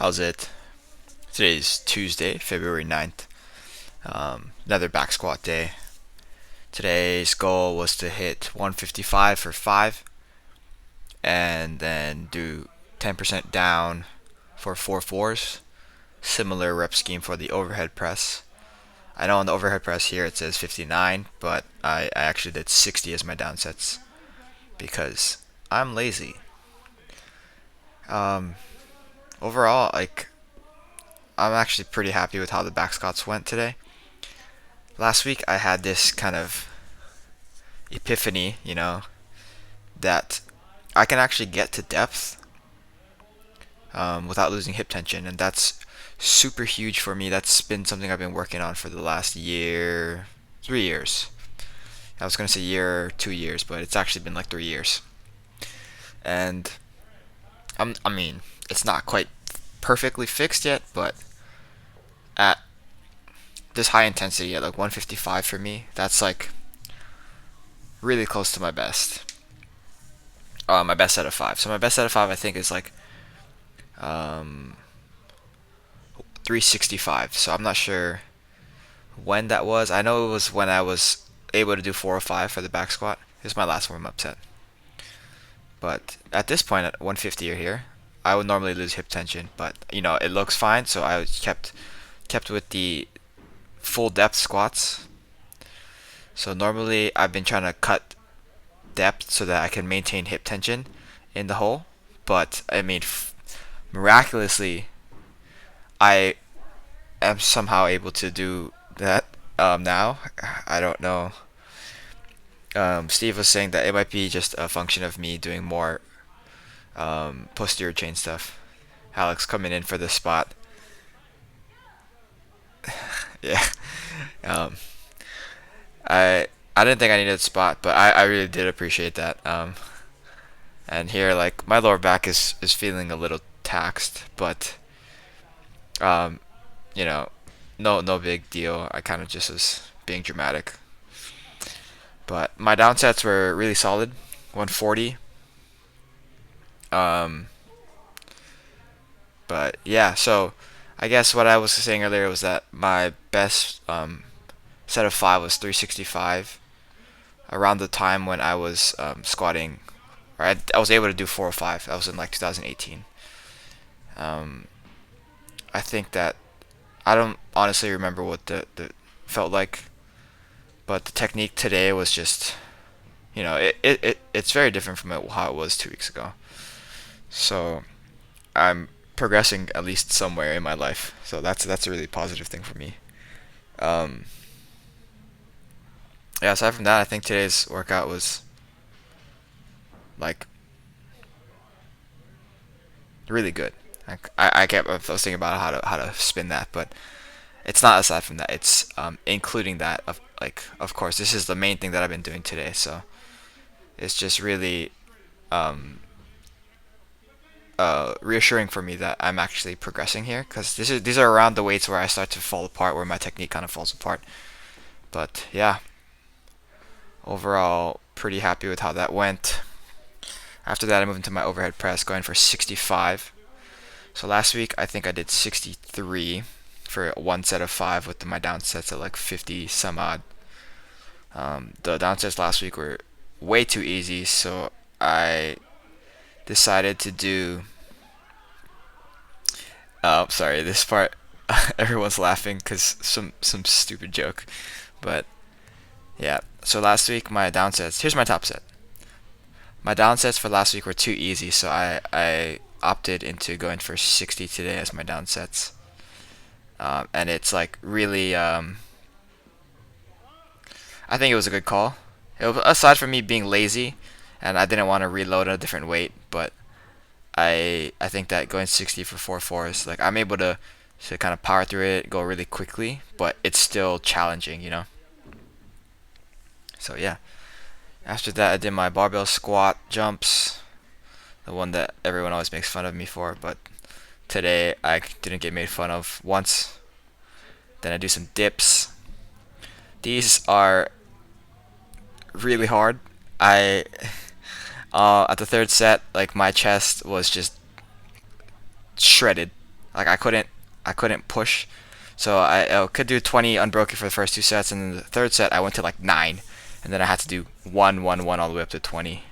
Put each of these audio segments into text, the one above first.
How's it? Today's Tuesday, February 9th. Another back squat day. Today's goal was to hit 155 for 5 and then do 10% down for 4 fours. Similar rep scheme for the overhead press. I know on the overhead press here it says 59, but I actually did 60 as my down sets because I'm lazy. Um, Overall, I'm actually pretty happy with how the back squats went today. Last week I had this kind of epiphany, that I can actually get to depth without losing hip tension, and that's super huge for me. That's been something I've been working on for the last year, 3 years. I was gonna say year, 2 years, but it's actually been like 3 years. And I mean, it's not quite perfectly fixed yet, but at this high intensity at like 155 for me, that's like really close to my best. My best set of five. So my best set of five, I think, is like um, 365. So I'm not sure when that was. I know it was when I was able to do 405 for the back squat. This is my last warm up set. But at this point, at 150 or here, I would normally lose hip tension, but it looks fine. So I kept with the full depth squats. So normally I've been trying to cut depth so that I can maintain hip tension in the hole. But I mean, miraculously, I am somehow able to do that now. I don't know. Steve was saying that it might be just a function of me doing more posterior chain stuff. Alex coming in for the spot. Yeah. Um, I didn't think I needed a spot, but I really did appreciate that. And here, like, my lower back is feeling a little taxed, but um, you know, no big deal. I kind of just was being dramatic. But my downsets were really solid, 140. Um, but yeah, so I guess what I was saying earlier was that my best set of five was 365 around the time when I was squatting, or I was able to do 405. That was in like 2018. Um, I think that I don't honestly remember what the felt like, but the technique today was just, it's very different from how it was 2 weeks ago. So I'm progressing at least somewhere in my life. So that's a really positive thing for me. Um, yeah. Aside from that, I think today's workout was like really good. I was thinking about how to spin that, but it's not aside from that. It's including that of course this is the main thing that I've been doing today. So it's just really um, reassuring for me that I'm actually progressing here because these are around the weights where I start to fall apart, where my technique kind of falls apart. But yeah, overall pretty happy with how that went. After that, I moved into my overhead press, going for 65. So last week I think I did 63 for one set of five with my down sets at like 50 some odd. The down sets last week were way too easy, so I decided to do. Sorry, this part everyone's laughing because some stupid joke, but yeah. So last week my down sets. Here's my top set. My down sets for last week were too easy, so I opted into going for 60 today as my down sets. And it's like really, I think it was a good call. Aside from me being lazy, and I didn't want to reload at a different weight, but I think that going 60 for 4 fours, like I'm able to kind of power through it, go really quickly, but it's still challenging. So yeah. After that, I did my barbell squat jumps, the one that everyone always makes fun of me for, but today I didn't get made fun of once. Then I do some dips. These are really hard. I at the third set, like my chest was just shredded. Like I couldn't push. So I could do 20 unbroken for the first two sets, and then the third set I went to like 9, and then I had to do 1 1 1 all the way up to 20.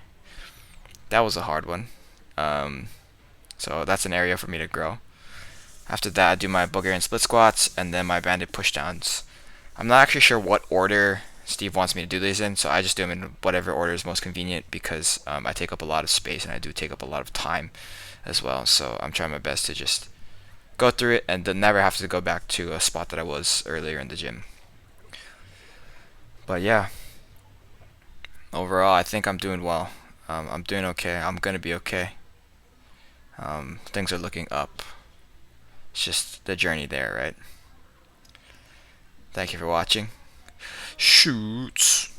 That was a hard one. Um, so that's an area for me to grow. After that, I do my Bulgarian split squats and then my banded pushdowns. I'm not actually sure what order Steve wants me to do these in, so I just do them in whatever order is most convenient because I take up a lot of space and I do take up a lot of time as well. So I'm trying my best to just go through it and then never have to go back to a spot that I was earlier in the gym. But yeah, overall, I think I'm doing well. I'm doing okay. I'm gonna be okay. Things are looking up. It's just the journey there, right? Thank you for watching. Shoots.